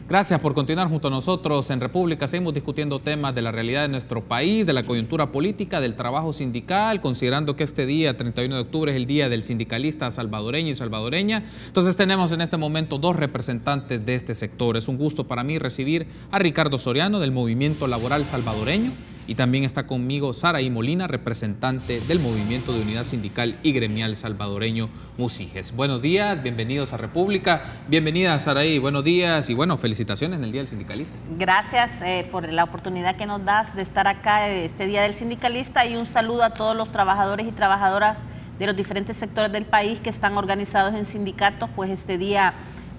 Gracias por continuar junto a nosotros en República. Seguimos discutiendo temas de la realidad de nuestro país, de la coyuntura política, del trabajo sindical, considerando que este día, 31 de octubre, es el día del sindicalista salvadoreño y salvadoreña. Entonces tenemos en este momento dos representantes de este sector. Es un gusto para mí recibir a Ricardo Soriano del Movimiento Laboral Salvadoreño y también está conmigo Saraí Molina, representante del Movimiento de Unidad Sindical y Gremial Salvadoreño MUSIGES. Buenos días, bienvenidos a República. Bienvenida Saraí, buenos días y bueno, felicitaciones en el Día del Sindicalista. Gracias por la oportunidad que nos das de estar acá este Día del Sindicalista y un saludo a todos los trabajadores y trabajadoras de los diferentes sectores del país que están organizados en sindicatos. Pues este día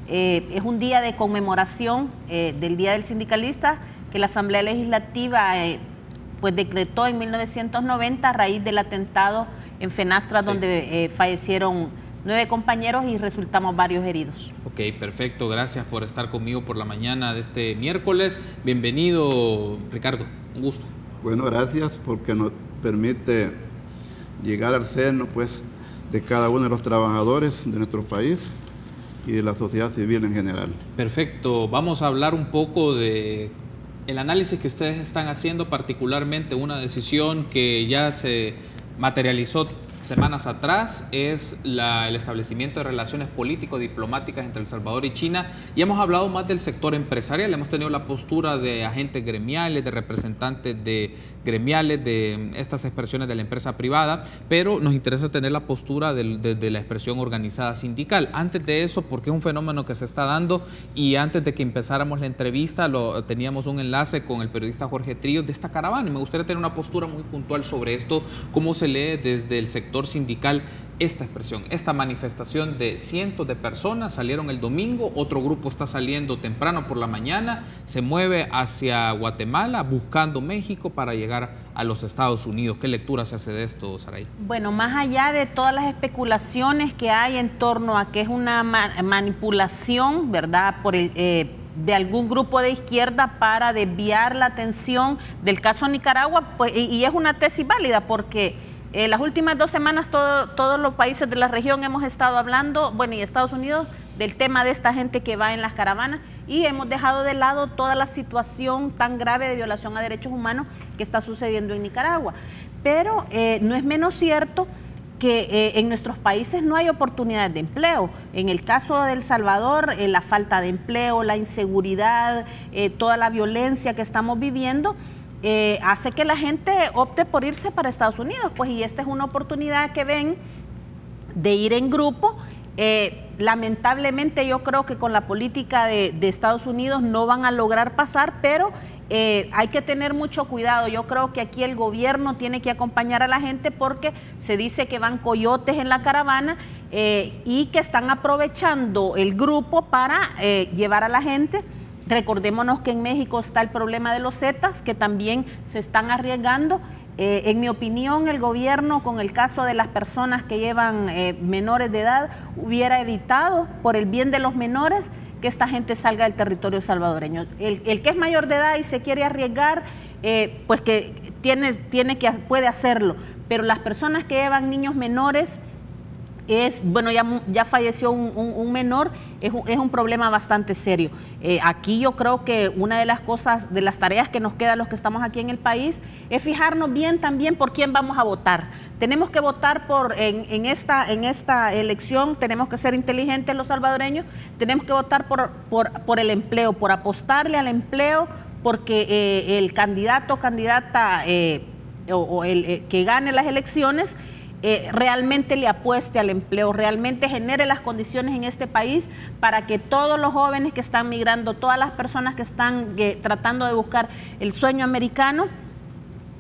es un día de conmemoración del Día del Sindicalista que la Asamblea Legislativa pues decretó en 1990 a raíz del atentado en Fenastra, donde fallecieron 9 compañeros y resultamos varios heridos. Ok, perfecto. Gracias por estar conmigo por la mañana de este miércoles. Bienvenido, Ricardo. Un gusto. Bueno, gracias porque nos permite llegar al seno pues, de cada uno de los trabajadores de nuestro país y de la sociedad civil en general. Perfecto. Vamos a hablar un poco de el análisis que ustedes están haciendo, particularmente una decisión que ya se materializó semanas atrás, es el establecimiento de relaciones político-diplomáticas entre El Salvador y China, y hemos hablado más del sector empresarial. Hemos tenido la postura de agentes gremiales, de representantes de gremiales, de estas expresiones de la empresa privada, pero nos interesa tener la postura de la expresión organizada sindical. Antes de eso, porque es un fenómeno que se está dando, y antes de que empezáramos la entrevista, teníamos un enlace con el periodista Jorge Trillos de esta caravana, y me gustaría tener una postura muy puntual sobre esto, cómo se lee desde el sector sindical esta expresión, esta manifestación de cientos de personas. Salieron el domingo, otro grupo está saliendo temprano por la mañana, se mueve hacia Guatemala buscando México para llegar a los Estados Unidos. ¿Qué lectura se hace de esto, Saraí? Bueno, más allá de todas las especulaciones que hay en torno a que es una manipulación, ¿verdad?, de algún grupo de izquierda para desviar la atención del caso Nicaragua, pues, y es una tesis válida porque las últimas 2 semanas todos los países de la región hemos estado hablando, bueno, y Estados Unidos, del tema de esta gente que va en las caravanas, y hemos dejado de lado toda la situación tan grave de violación a derechos humanos que está sucediendo en Nicaragua. Pero no es menos cierto que en nuestros países no hay oportunidades de empleo. En el caso de El Salvador, la falta de empleo, la inseguridad, toda la violencia que estamos viviendo, hace que la gente opte por irse para Estados Unidos, pues, y esta es una oportunidad que ven de ir en grupo. Lamentablemente yo creo que con la política de Estados Unidos no van a lograr pasar, pero hay que tener mucho cuidado. Yo creo que aquí el gobierno tiene que acompañar a la gente porque se dice que van coyotes en la caravana y que están aprovechando el grupo para llevar a la gente. Recordémonos que en México está el problema de los Zetas, que también se están arriesgando. En mi opinión, el gobierno, con el caso de las personas que llevan menores de edad, hubiera evitado, por el bien de los menores, que esta gente salga del territorio salvadoreño. El que es mayor de edad y se quiere arriesgar, pues que puede hacerlo. Pero las personas que llevan niños menores, bueno, ya falleció un menor, es un problema bastante serio. Aquí yo creo que una de las cosas, de las tareas que nos queda a los que estamos aquí en el país, es fijarnos bien también por quién vamos a votar. Tenemos que votar en esta elección, tenemos que ser inteligentes los salvadoreños, tenemos que votar por el empleo, por apostarle al empleo, porque el candidato o candidata o el que gane las elecciones realmente le apueste al empleo, realmente genere las condiciones en este país para que todos los jóvenes que están migrando, todas las personas que están tratando de buscar el sueño americano,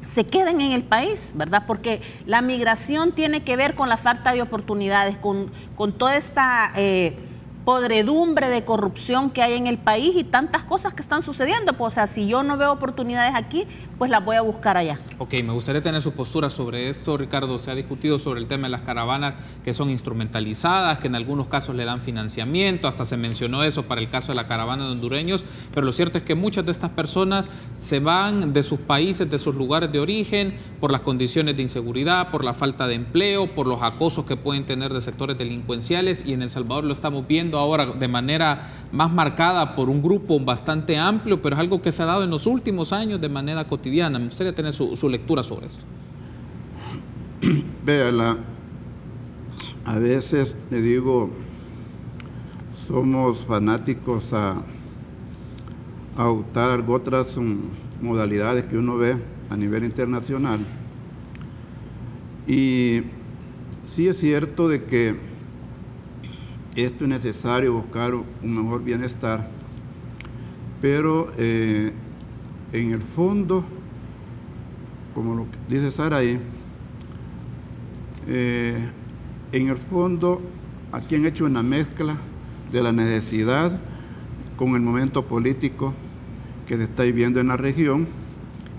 se queden en el país, ¿verdad? Porque la migración tiene que ver con la falta de oportunidades, con toda esta podredumbre de corrupción que hay en el país y tantas cosas que están sucediendo. Pues, o sea, si yo no veo oportunidades aquí, pues las voy a buscar allá. Ok, me gustaría tener su postura sobre esto, Ricardo. Se ha discutido sobre el tema de las caravanas que son instrumentalizadas, que en algunos casos le dan financiamiento, hasta se mencionó eso para el caso de la caravana de hondureños, pero lo cierto es que muchas de estas personas se van de sus países, de sus lugares de origen, por las condiciones de inseguridad, por la falta de empleo, por los acosos que pueden tener de sectores delincuenciales, y en El Salvador lo estamos viendo viendo ahora de manera más marcada por un grupo bastante amplio, pero es algo que se ha dado en los últimos años de manera cotidiana. Me gustaría tener su lectura sobre esto. Véala, a veces le digo, somos fanáticos a optar otras modalidades que uno ve a nivel internacional. Y sí es cierto de que esto es necesario buscar un mejor bienestar, pero en el fondo, como lo dice Saraí, en el fondo aquí han hecho una mezcla de la necesidad con el momento político que se está viviendo en la región,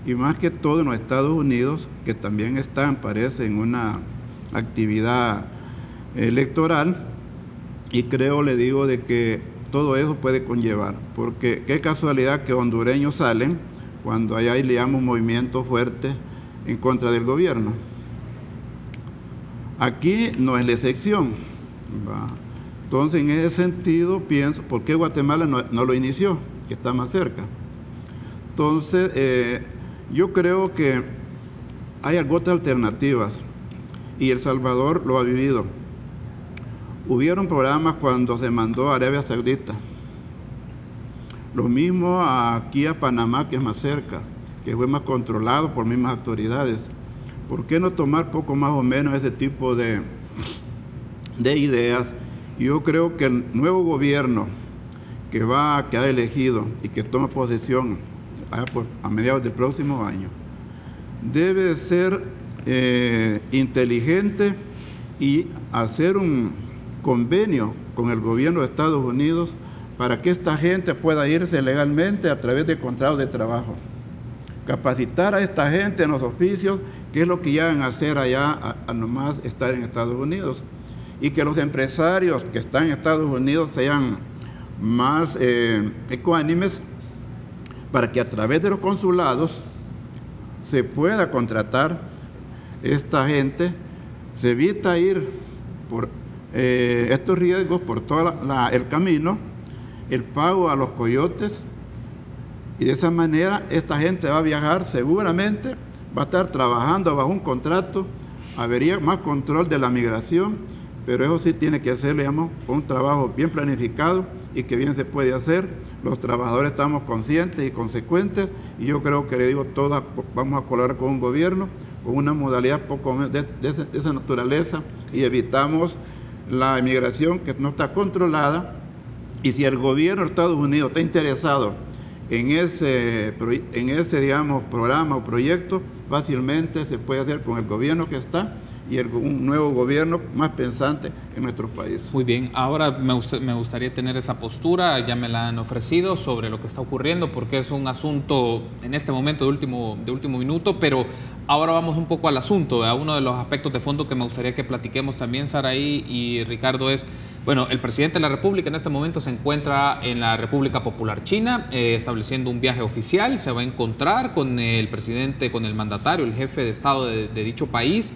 y más que todo en los Estados Unidos, que también están, parece, en una actividad electoral, y creo, le digo, de que todo eso puede conllevar, porque qué casualidad que hondureños salen cuando allá hay, digamos, movimientos fuertes en contra del gobierno. Aquí no es la excepción, ¿va? Entonces, en ese sentido, pienso, ¿por qué Guatemala no lo inició, que está más cerca? Entonces, yo creo que hay otras alternativas, y El Salvador lo ha vivido. Hubieron programas cuando se mandó a Arabia Saudita. Lo mismo aquí a Panamá, que es más cerca, que fue más controlado por mismas autoridades. ¿Por qué no tomar poco más o menos ese tipo de ideas? Yo creo que el nuevo gobierno que va a quedar elegido y que toma posesión a mediados del próximo año debe ser inteligente y hacer un convenio con el gobierno de Estados Unidos para que esta gente pueda irse legalmente a través de contratos de trabajo. Capacitar a esta gente en los oficios, que es lo que ya van a hacer allá a nomás estar en Estados Unidos. Y que los empresarios que están en Estados Unidos sean más ecuánimes para que a través de los consulados se pueda contratar esta gente, se evita ir por estos riesgos por todo el camino, el pago a los coyotes, y de esa manera esta gente va a viajar seguramente, va a estar trabajando bajo un contrato, habría más control de la migración, pero eso sí tiene que hacer, digamos, un trabajo bien planificado y que bien se puede hacer. Los trabajadores estamos conscientes y consecuentes, y yo creo que, le digo, todas vamos a colaborar con un gobierno, con una modalidad poco de esa naturaleza, y evitamos la inmigración que no está controlada. Y si el gobierno de Estados Unidos está interesado en ese digamos, programa o proyecto, fácilmente se puede hacer con el gobierno que está y un nuevo gobierno más pensante en nuestro país. Muy bien, ahora me gustaría tener esa postura, ya me la han ofrecido, sobre lo que está ocurriendo, porque es un asunto en este momento de último minuto, pero ahora vamos un poco al asunto. Uno de los aspectos de fondo que me gustaría que platiquemos también, Saraí y Ricardo, es, bueno, el presidente de la República en este momento se encuentra en la República Popular China, estableciendo un viaje oficial. Se va a encontrar con el presidente, con el mandatario, el jefe de Estado de dicho país,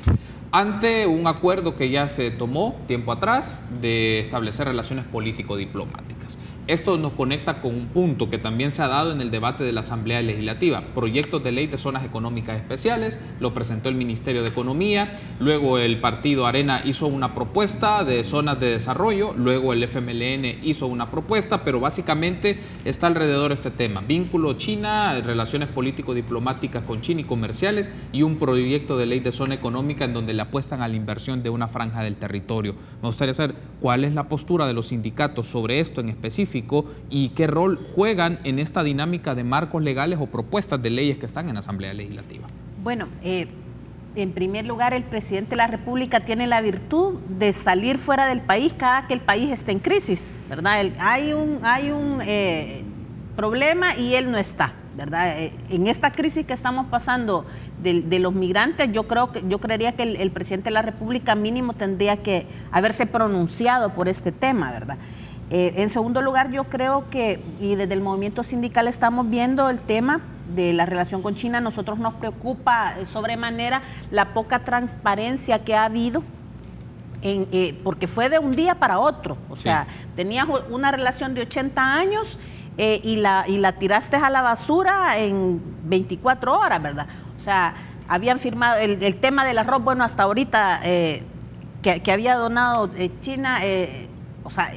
ante un acuerdo que ya se tomó tiempo atrás de establecer relaciones político-diplomáticas. Esto nos conecta con un punto que también se ha dado en el debate de la Asamblea Legislativa. Proyectos de ley de zonas económicas especiales, lo presentó el Ministerio de Economía, luego el partido Arena hizo una propuesta de zonas de desarrollo, luego el FMLN hizo una propuesta, pero básicamente está alrededor de este tema: vínculo China, relaciones político-diplomáticas con China y comerciales, y un proyecto de ley de zona económica en donde le apuestan a la inversión de una franja del territorio. Me gustaría saber cuál es la postura de los sindicatos sobre esto en específico y qué rol juegan en esta dinámica de marcos legales o propuestas de leyes que están en la Asamblea Legislativa. Bueno, en primer lugar, el presidente de la República tiene la virtud de salir fuera del país cada que el país esté en crisis, ¿verdad? Hay un problema y él no está, ¿verdad? En esta crisis que estamos pasando de los migrantes, yo creería que el presidente de la República mínimo tendría que haberse pronunciado por este tema, ¿verdad? En segundo lugar, yo creo que, y desde el movimiento sindical estamos viendo el tema de la relación con China. Nosotros nos preocupa sobremanera la poca transparencia que ha habido porque fue de un día para otro. O sea, tenías una relación de 80 años y la tiraste a la basura en 24 horas, ¿verdad? O sea, habían firmado el tema del arroz, bueno, hasta ahorita que había donado China, o sea,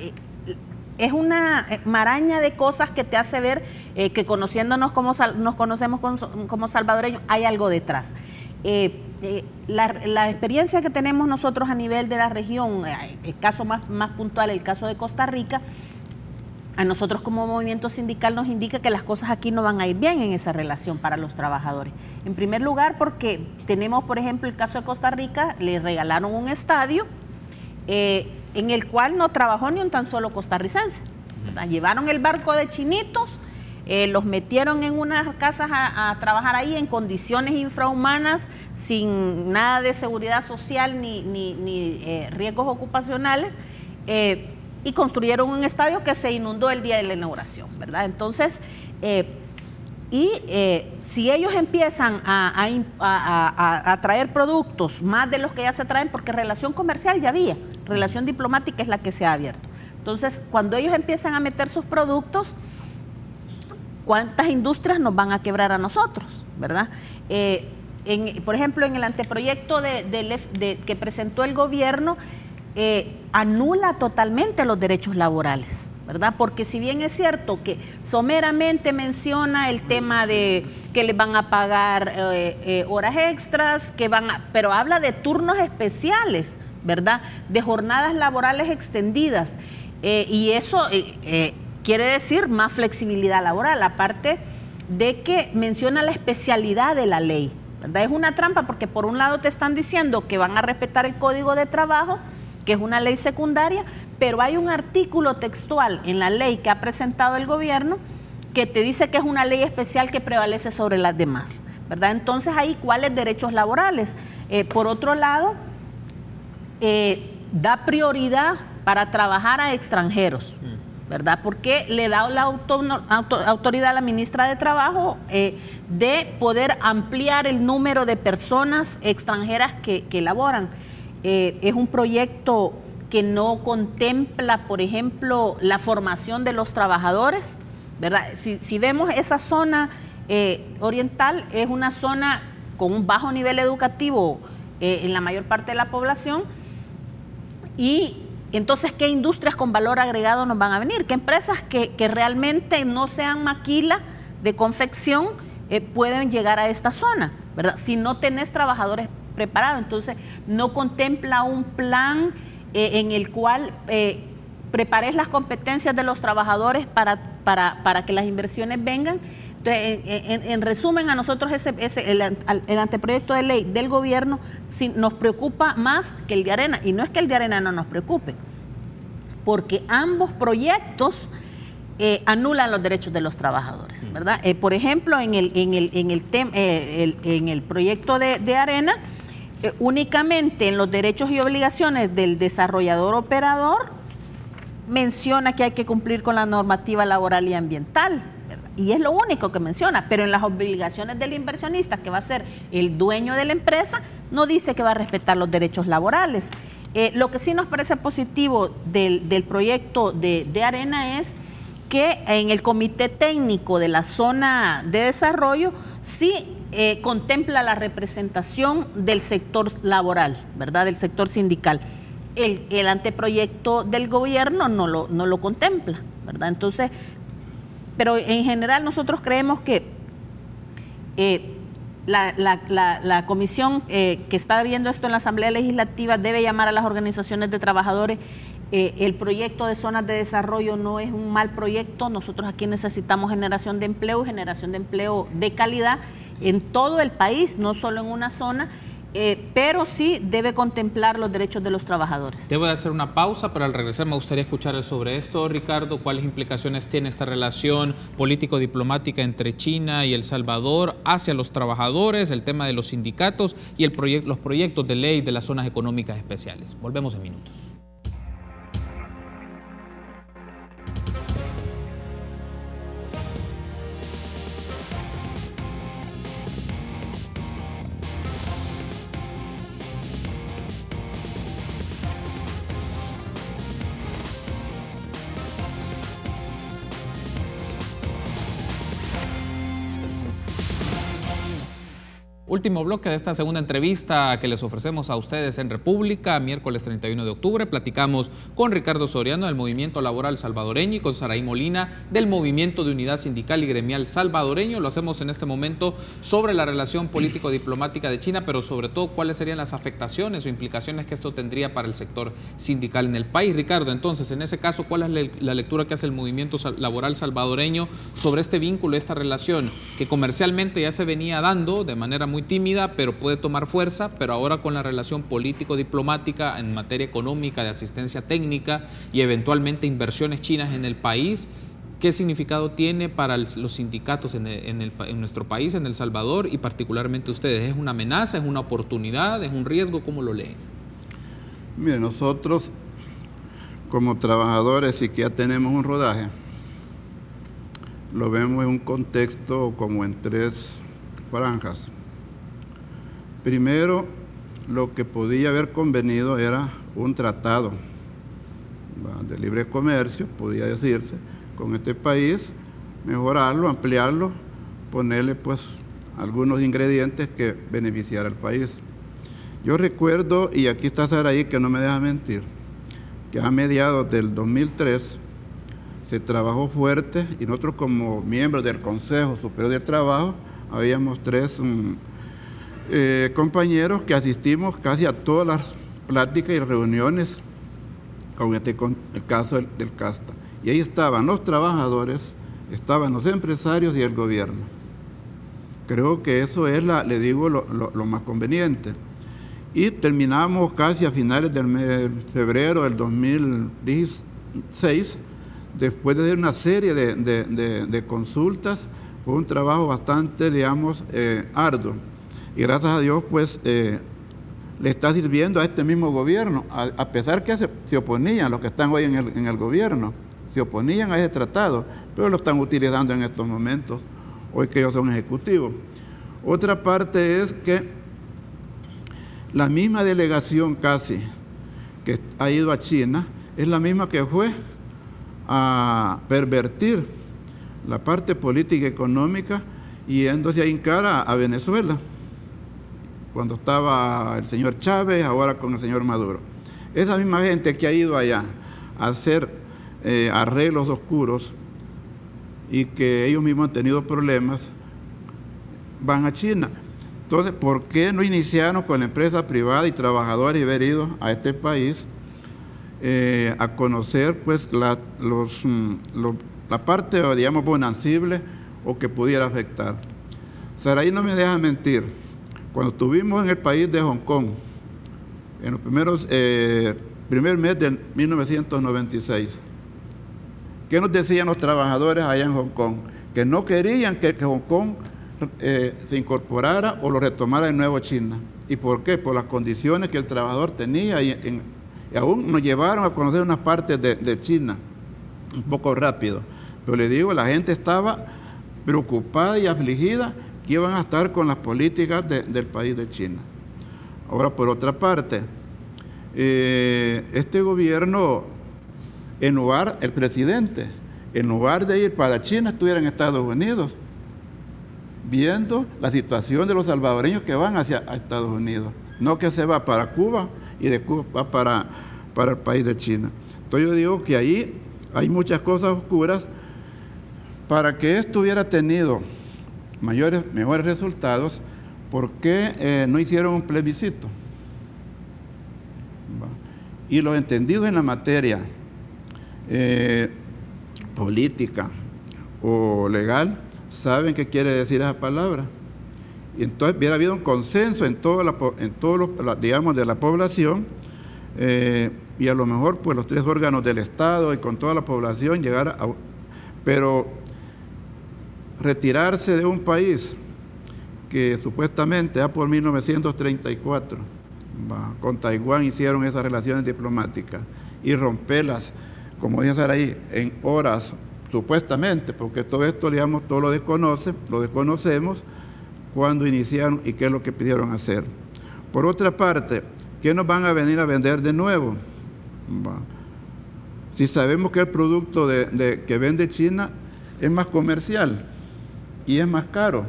es una maraña de cosas que te hace ver que conociéndonos como nos conocemos como salvadoreños, hay algo detrás. La experiencia que tenemos nosotros a nivel de la región, el caso más puntual, el caso de Costa Rica, a nosotros como movimiento sindical nos indica que las cosas aquí no van a ir bien en esa relación para los trabajadores. En primer lugar, porque tenemos, por ejemplo, el caso de Costa Rica, le regalaron un estadio en el cual no trabajó ni un tan solo costarricense. Llevaron el barco de chinitos, los metieron en unas casas a trabajar ahí en condiciones infrahumanas, sin nada de seguridad social ni riesgos ocupacionales, y construyeron un estadio que se inundó el día de la inauguración, ¿verdad? Entonces, si ellos empiezan a traer productos más de los que ya se traen, porque relación comercial ya había, relación diplomática es la que se ha abierto. Entonces, cuando ellos empiezan a meter sus productos, ¿cuántas industrias nos van a quebrar a nosotros, verdad? Por ejemplo, en el anteproyecto que presentó el gobierno, anula totalmente los derechos laborales, ¿verdad? Porque si bien es cierto que someramente menciona el tema de que les van a pagar horas extras, pero habla de turnos especiales, ¿verdad? De jornadas laborales extendidas, y eso quiere decir más flexibilidad laboral, aparte de que menciona la especialidad de la ley, ¿verdad? Es una trampa porque por un lado te están diciendo que van a respetar el Código de Trabajo, que es una ley secundaria, pero hay un artículo textual en la ley que ha presentado el gobierno que te dice que es una ley especial que prevalece sobre las demás, ¿verdad? Entonces ahí, ¿cuáles derechos laborales? Por otro lado, da prioridad para trabajar a extranjeros, ¿verdad? Porque le da la autoridad a la ministra de Trabajo de poder ampliar el número de personas extranjeras que laboran. Es un proyecto que no contempla, por ejemplo, la formación de los trabajadores, ¿verdad? Si vemos esa zona oriental, es una zona con un bajo nivel educativo en la mayor parte de la población, y entonces, ¿qué industrias con valor agregado nos van a venir? ¿Qué empresas que realmente no sean maquila de confección pueden llegar a esta zona, ¿verdad? Si no tenés trabajadores preparados. Entonces, no contempla un plan en el cual prepares las competencias de los trabajadores para que las inversiones vengan. Entonces, en resumen, a nosotros el anteproyecto de ley del gobierno nos preocupa más que el de Arena, y no es que el de Arena no nos preocupe, porque ambos proyectos anulan los derechos de los trabajadores, ¿verdad? Por ejemplo, en el proyecto de Arena, únicamente en los derechos y obligaciones del desarrollador operador menciona que hay que cumplir con la normativa laboral y ambiental, ¿verdad? Y es lo único que menciona, pero en las obligaciones del inversionista, que va a ser el dueño de la empresa, no dice que va a respetar los derechos laborales. Lo que sí nos parece positivo del proyecto de Arena es que en el comité técnico de la zona de desarrollo sí contempla la representación del sector laboral, ¿verdad? Del sector sindical. El anteproyecto del gobierno no lo contempla, ¿verdad? Entonces, pero en general nosotros creemos que la comisión que está viendo esto en la Asamblea Legislativa debe llamar a las organizaciones de trabajadores. El proyecto de zonas de desarrollo no es un mal proyecto. Nosotros aquí necesitamos generación de empleo de calidad en todo el país, no solo en una zona, pero sí debe contemplar los derechos de los trabajadores. Debo de hacer una pausa, pero al regresar me gustaría escuchar sobre esto, Ricardo. ¿Cuáles implicaciones tiene esta relación político-diplomática entre China y El Salvador hacia los trabajadores, el tema de los sindicatos y los proyectos de ley de las zonas económicas especiales? Volvemos en minutos. Último bloque de esta segunda entrevista que les ofrecemos a ustedes en República, miércoles 31 de octubre. Platicamos con Ricardo Soriano del Movimiento Laboral Salvadoreño y con Saraí Molina del Movimiento de Unidad Sindical y Gremial Salvadoreño. Lo hacemos en este momento sobre la relación político-diplomática de China, pero sobre todo cuáles serían las afectaciones o implicaciones que esto tendría para el sector sindical en el país. Ricardo, entonces, en ese caso, ¿cuál es la lectura que hace el Movimiento Laboral Salvadoreño sobre este vínculo, esta relación que comercialmente ya se venía dando de manera muy tímida, pero puede tomar fuerza, pero ahora con la relación político-diplomática en materia económica, de asistencia técnica y eventualmente inversiones chinas en el país? ¿Qué significado tiene para los sindicatos en nuestro país, en El Salvador, y particularmente ustedes? ¿Es una amenaza, es una oportunidad, es un riesgo? ¿Cómo lo leen? Mire, nosotros como trabajadores y que ya tenemos un rodaje, lo vemos en un contexto como en tres franjas. Primero, lo que podía haber convenido era un tratado de libre comercio, podía decirse, con este país, mejorarlo, ampliarlo, ponerle pues algunos ingredientes que beneficiaran al país. Yo recuerdo, y aquí está Saraí que no me deja mentir, que a mediados del 2003 se trabajó fuerte y nosotros como miembros del Consejo Superior del Trabajo habíamos tres compañeros que asistimos casi a todas las pláticas y reuniones con el caso del CASTA. Y ahí estaban los trabajadores, estaban los empresarios y el gobierno. Creo que eso es, le digo, lo más conveniente. Y terminamos casi a finales del mes de febrero del 2016, después de hacer una serie de consultas. Fue un trabajo bastante, digamos, arduo. Y gracias a Dios, pues, le está sirviendo a este mismo gobierno, a pesar que se oponían los que están hoy en el gobierno, se oponían a ese tratado, pero lo están utilizando en estos momentos, hoy que ellos son ejecutivos. Otra parte es que la misma delegación casi que ha ido a China es la misma que fue a pervertir la parte política y económica yéndose a hincar a Venezuela, cuando estaba el señor Chávez, ahora con el señor Maduro. Esa misma gente que ha ido allá a hacer arreglos oscuros y que ellos mismos han tenido problemas, van a China. Entonces, ¿por qué no iniciaron con la empresa privada y trabajadores y haber ido a este país a conocer pues la parte, digamos, bonancible o que pudiera afectar? Saraí no me deja mentir. Cuando estuvimos en el país de Hong Kong, en los primer mes de 1996, ¿qué nos decían los trabajadores allá en Hong Kong? Que no querían que Hong Kong se incorporara o lo retomara de nuevo China. ¿Y por qué? Por las condiciones que el trabajador tenía y aún nos llevaron a conocer unas partes de China un poco rápido. Pero le digo, la gente estaba preocupada y afligida que iban a estar con las políticas del país de China. Ahora, por otra parte, este gobierno, el presidente, en lugar de ir para China, estuviera en Estados Unidos, viendo la situación de los salvadoreños que van hacia Estados Unidos, no que se va para Cuba y de Cuba va para el país de China. Entonces yo digo que ahí hay muchas cosas oscuras. Para que esto hubiera tenido mejores resultados, ¿por qué no hicieron un plebiscito? Y los entendidos en la materia política o legal saben qué quiere decir esa palabra. Y entonces hubiera habido un consenso en todos digamos, de la población, y a lo mejor pues los tres órganos del Estado y con toda la población llegar a... Pero retirarse de un país que supuestamente ya por 1934 con Taiwán hicieron esas relaciones diplomáticas y romperlas, como dice Saraí, en horas supuestamente, porque todo esto, digamos, todo lo desconocemos cuando iniciaron y qué es lo que pidieron hacer. Por otra parte, ¿qué nos van a venir a vender de nuevo? Si sabemos que el producto que vende China es más comercial y es más caro.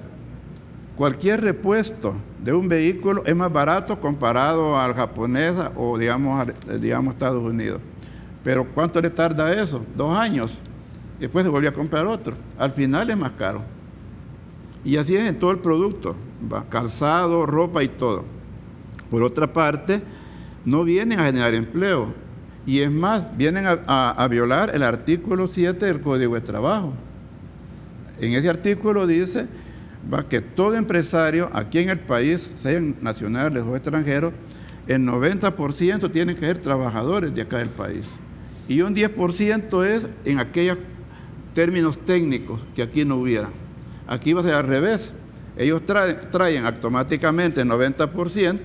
Cualquier repuesto de un vehículo es más barato comparado al japonés o digamos Estados Unidos. Pero ¿cuánto le tarda eso? 2 años. Después se volvió a comprar otro. Al final es más caro. Y así es en todo el producto, ¿va? Calzado, ropa y todo. Por otra parte, no vienen a generar empleo. Y es más, vienen a violar el artículo 7 del Código de Trabajo. En ese artículo dice que todo empresario aquí en el país, sean nacionales o extranjeros, el 90% tienen que ser trabajadores de acá del país. Y un 10% es en aquellos términos técnicos que aquí no hubiera. Aquí va a ser al revés. Ellos traen automáticamente el 90%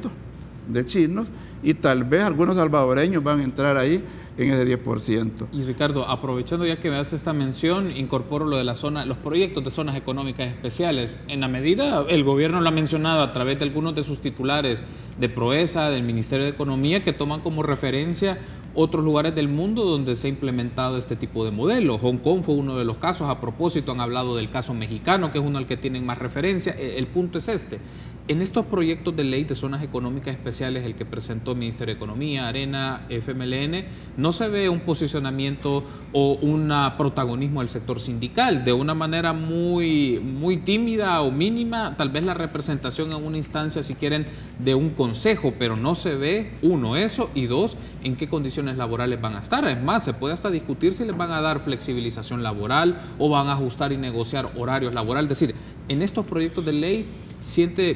de chinos y tal vez algunos salvadoreños van a entrar ahí en ese 10%. Y Ricardo, aprovechando ya que me hace esta mención, incorporo lo de los proyectos de zonas económicas especiales. En la medida, el gobierno lo ha mencionado a través de algunos de sus titulares de Proesa, del Ministerio de Economía, que toman como referencia otros lugares del mundo donde se ha implementado este tipo de modelo. Hong Kong fue uno de los casos. A propósito, han hablado del caso mexicano, que es uno al que tienen más referencia. El punto es este. En estos proyectos de ley de zonas económicas especiales, el que presentó el Ministerio de Economía, Arena, FMLN, no se ve un posicionamiento o un protagonismo del sector sindical. De una manera muy tímida o mínima, tal vez la representación en una instancia, si quieren, de un consejo, pero no se ve, 1, eso, y 2, en qué condiciones laborales van a estar. Es más, se puede hasta discutir si les van a dar flexibilización laboral o van a ajustar y negociar horarios laborales. Es decir, en estos proyectos de ley,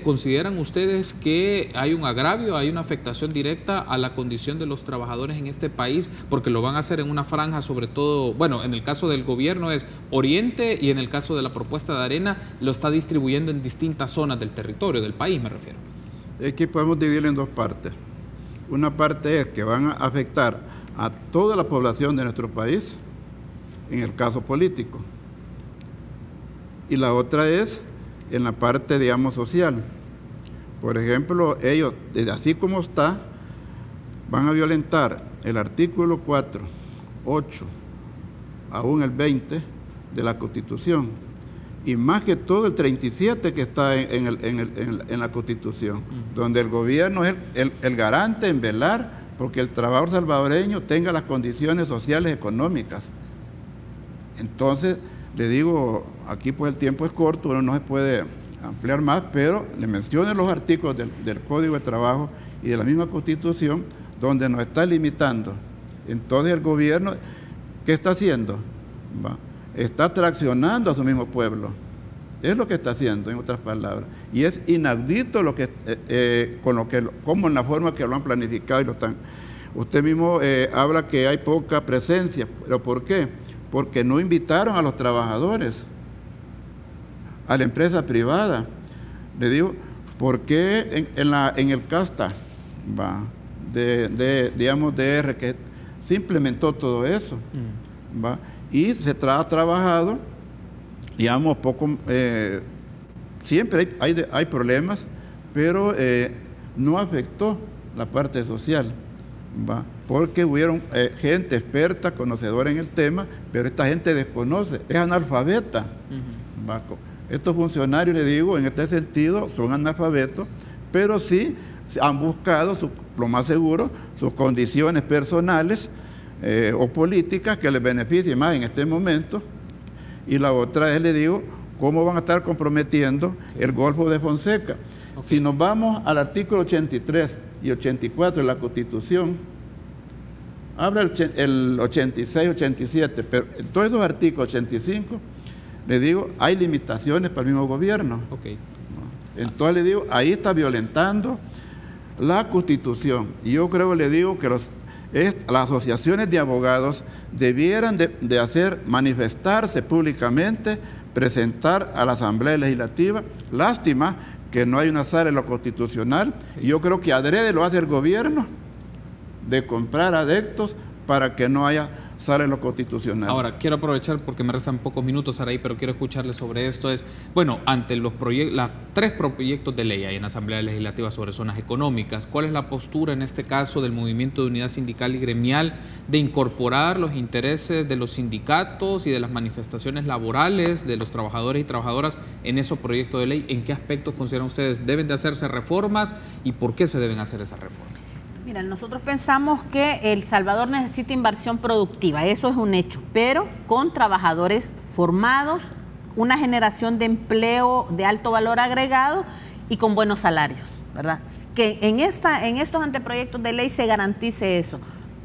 ¿consideran ustedes que hay un agravio, hay una afectación directa a la condición de los trabajadores en este país? Porque lo van a hacer en una franja, sobre todo, bueno, en el caso del gobierno es Oriente y en el caso de la propuesta de Arena lo está distribuyendo en distintas zonas del territorio, del país me refiero. Es que podemos dividirlo en 2 partes. Una parte es que van a afectar a toda la población de nuestro país, en el caso político. Y la otra es en la parte, digamos, social. Por ejemplo, ellos, así como está, van a violentar el artículo 4, 8, aún el 20 de la Constitución, y más que todo el 37 que está en la Constitución, donde el gobierno es el garante en velar porque el trabajador salvadoreño tenga las condiciones sociales y económicas. Entonces, le digo, aquí pues el tiempo es corto, uno no se puede ampliar más, pero le menciono los artículos del Código de Trabajo y de la misma Constitución, donde nos está limitando. Entonces el gobierno, ¿qué está haciendo? Está traccionando a su mismo pueblo. Es lo que está haciendo, en otras palabras. Y es inaudito lo que, como en la forma que lo han planificado y lo están. Usted mismo habla que hay poca presencia, pero ¿por qué? Porque no invitaron a los trabajadores, a la empresa privada. Le digo, ¿por qué en el CASTA, digamos, DR, que se implementó todo eso? Y se ha trabajado, digamos, poco, siempre hay problemas, pero no afectó la parte social, porque hubieron gente experta, conocedora en el tema, pero esta gente desconoce, es analfabeta. Estos funcionarios, le digo, en este sentido, son analfabetos, pero sí han buscado, lo más seguro, sus condiciones personales o políticas que les beneficien más en este momento. Y la otra es, le digo, cómo van a estar comprometiendo el Golfo de Fonseca. Si nos vamos al artículo 83 y 84 de la Constitución, habla el 86, 87, pero en todos esos artículos, 85, le digo, hay limitaciones para el mismo gobierno. Entonces le digo, ahí está violentando la Constitución. Y yo creo, le digo, que las asociaciones de abogados debieran de hacer manifestarse públicamente, presentar a la Asamblea Legislativa. Lástima que no hay una sala en lo constitucional, y yo creo que adrede lo hace el gobierno, de comprar adeptos para que no haya sale lo constitucional. Ahora, quiero aprovechar porque me restan pocos minutos, Saraí, pero quiero escucharle sobre esto. Bueno, ante los tres proyectos de ley hay en la Asamblea Legislativa sobre zonas económicas, ¿cuál es la postura en este caso del Movimiento de Unidad Sindical y Gremial de incorporar los intereses de los sindicatos y de las manifestaciones laborales de los trabajadores y trabajadoras en esos proyectos de ley? ¿En qué aspectos consideran ustedes deben de hacerse reformas y por qué se deben hacer esas reformas? Mira, nosotros pensamos que El Salvador necesita inversión productiva, eso es un hecho, pero con trabajadores formados, una generación de empleo de alto valor agregado y con buenos salarios, ¿verdad? Que en estos anteproyectos de ley se garantice eso,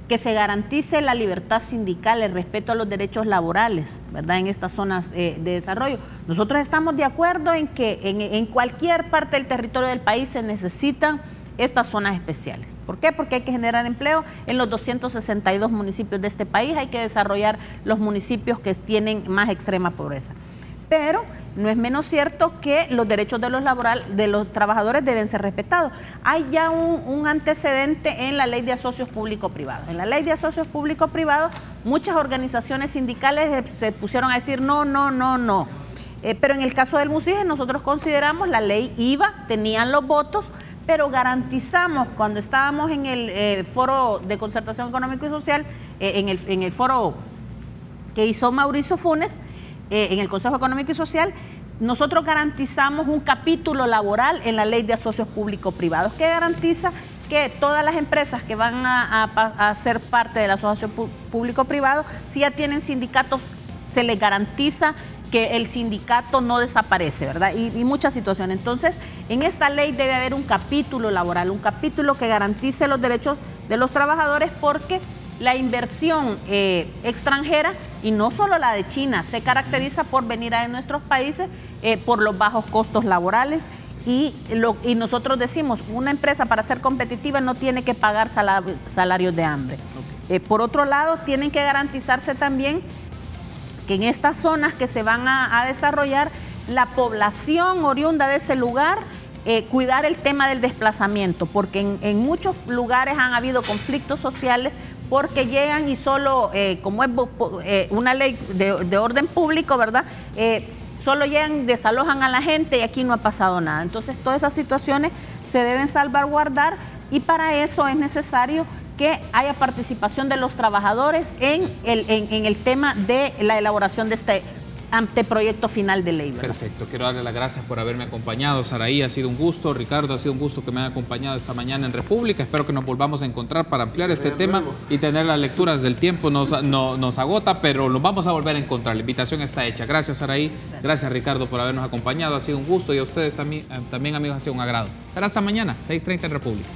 que se garantice la libertad sindical, el respeto a los derechos laborales, ¿verdad? En estas zonas de desarrollo. Nosotros estamos de acuerdo en que en cualquier parte del territorio del país se necesitan estas zonas especiales. ¿Por qué? Porque hay que generar empleo en los 262 municipios de este país, hay que desarrollar los municipios que tienen más extrema pobreza. Pero no es menos cierto que los derechos de los trabajadores deben ser respetados. Hay ya un antecedente en la Ley de Asocios Público-Privados. En la Ley de Asocios Público-Privados, muchas organizaciones sindicales se pusieron a decir no. Pero en el caso del MUSIGE nosotros consideramos la ley iba, tenían los votos, pero garantizamos cuando estábamos en el Foro de Concertación Económico y Social, en el foro que hizo Mauricio Funes, en el Consejo Económico y Social, nosotros garantizamos un capítulo laboral en la Ley de Asocios Público-Privados que garantiza que todas las empresas que van a ser parte de la asociación público-privado, si ya tienen sindicatos, se les garantiza que el sindicato no desaparece, ¿verdad? Y muchas situaciones. Entonces, en esta ley debe haber un capítulo laboral, un capítulo que garantice los derechos de los trabajadores, porque la inversión extranjera, y no solo la de China, se caracteriza por venir a nuestros países por los bajos costos laborales. Y nosotros decimos, una empresa para ser competitiva no tiene que pagar salarios de hambre. Okay. Por otro lado, tienen que garantizarse también que en estas zonas que se van a desarrollar, la población oriunda de ese lugar, cuidar el tema del desplazamiento, porque en muchos lugares han habido conflictos sociales porque llegan y solo, como es una ley de orden público, ¿verdad?, solo llegan, desalojan a la gente y aquí no ha pasado nada. Entonces, todas esas situaciones se deben salvaguardar y para eso es necesario que haya participación de los trabajadores en el tema de la elaboración de este anteproyecto final de ley, ¿verdad? Perfecto, quiero darle las gracias por haberme acompañado. Saraí, ha sido un gusto. Ricardo, ha sido un gusto que me haya acompañado esta mañana en República. Espero que nos volvamos a encontrar para ampliar este tema y tener las lecturas del tiempo. Nos agota, pero nos vamos a volver a encontrar. La invitación está hecha. Gracias, Saraí. Gracias, Ricardo, por habernos acompañado. Ha sido un gusto y a ustedes también, amigos, ha sido un agrado. Será hasta mañana, 6:30 en República.